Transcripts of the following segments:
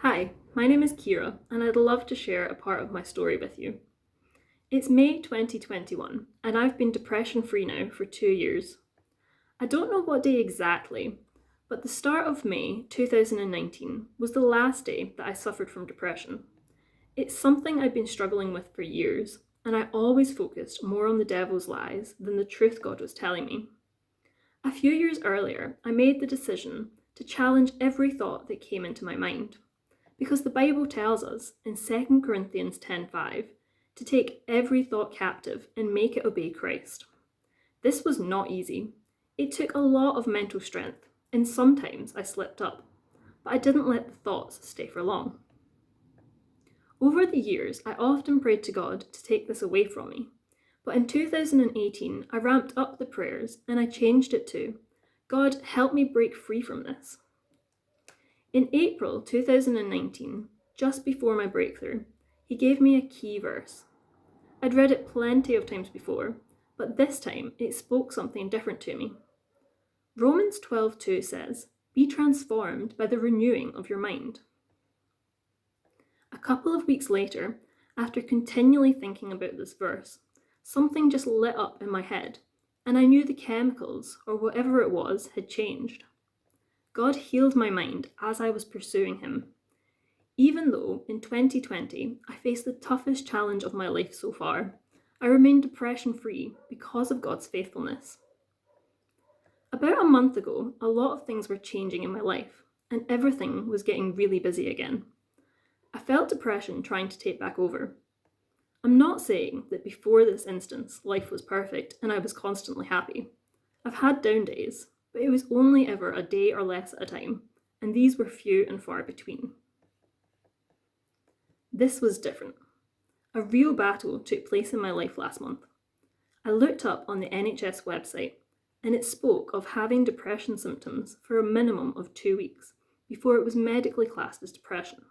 Hi, my name is Kira, and I'd love to share a part of my story with you. It's May 2021, and I've been depression free now for 2 years. I don't know what day exactly, but the start of May 2019 was the last day that I suffered from depression. It's something I've been struggling with for years, and I always focused more on the devil's lies than the truth God was telling me. A few years earlier, I made the decision to challenge every thought that came into my mind. Because the Bible tells us in 2 Corinthians 10:5 to take every thought captive and make it obey Christ. This was not easy. It took a lot of mental strength, and sometimes I slipped up, but I didn't let the thoughts stay for long. Over the years, I often prayed to God to take this away from me, but in 2018, I ramped up the prayers and I changed it to, God, help me break free from this. In April 2019, just before my breakthrough, he gave me a key verse. I'd read it plenty of times before, but this time it spoke something different to me. Romans 12:2 says, "Be transformed by the renewing of your mind." A couple of weeks later, after continually thinking about this verse, something just lit up in my head, and I knew the chemicals, or whatever it was, had changed. God healed my mind as I was pursuing him. Even though in 2020 I faced the toughest challenge of my life so far, I remained depression free because of God's faithfulness. About a month ago, a lot of things were changing in my life, and everything was getting really busy again. I felt depression trying to take back over. I'm not saying that before this instance life was perfect and I was constantly happy. I've had down days, but it was only ever a day or less at a time, and these were few and far between. This was different. A real battle took place in my life last month. I looked up on the NHS website, and it spoke of having depression symptoms for a minimum of 2 weeks before it was medically classed as depression.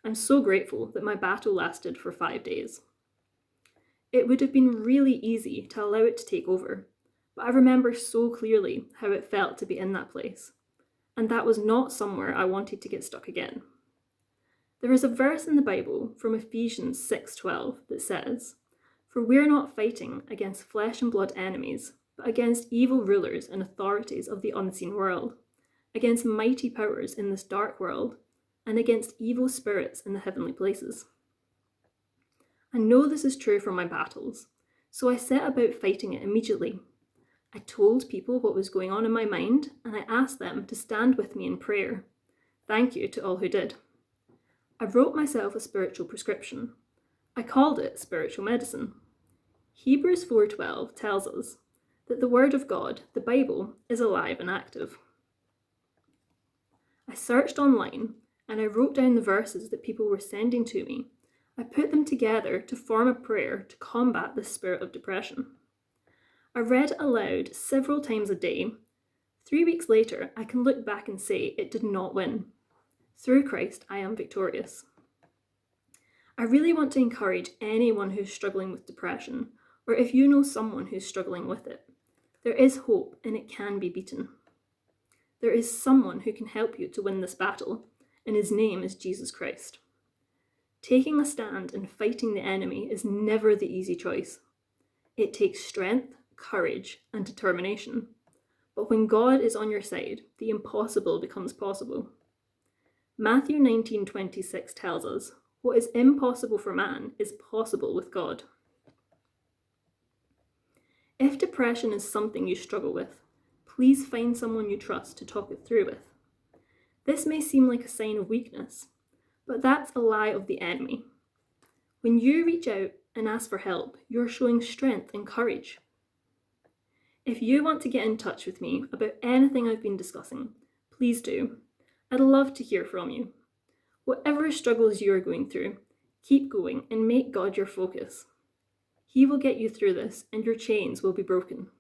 I'm so grateful that my battle lasted for 5 days. It would have been really easy to allow it to take over, but I remember so clearly how it felt to be in that place, and that was not somewhere I wanted to get stuck again. There is a verse in the Bible from Ephesians 6:12 that says, "For we're not fighting against flesh and blood enemies, but against evil rulers and authorities of the unseen world, against mighty powers in this dark world, and against evil spirits in the heavenly places." I know this is true for my battles, so I set about fighting it immediately. I told people what was going on in my mind, and I asked them to stand with me in prayer. Thank you to all who did. I wrote myself a spiritual prescription. I called it spiritual medicine. Hebrews 4:12 tells us that the Word of God, the Bible, is alive and active. I searched online and I wrote down the verses that people were sending to me. I put them together to form a prayer to combat the spirit of depression. I read it aloud several times a day. 3 weeks later, I can look back and say it did not win. Through Christ, I am victorious. I really want to encourage anyone who's struggling with depression, or if you know someone who's struggling with it. There is hope and it can be beaten. There is someone who can help you to win this battle, and his name is Jesus Christ. Taking a stand and fighting the enemy is never the easy choice. It takes strength, courage, and determination. But when God is on your side, the impossible becomes possible. Matthew 19:26 tells us, "What is impossible for man is possible with God." If depression is something you struggle with, please find someone you trust to talk it through with. This may seem like a sign of weakness, but that's a lie of the enemy. When you reach out and ask for help, you're showing strength and courage. If you want to get in touch with me about anything I've been discussing, please do. I'd love to hear from you. Whatever struggles you're going through, keep going and make God your focus. He will get you through this and your chains will be broken.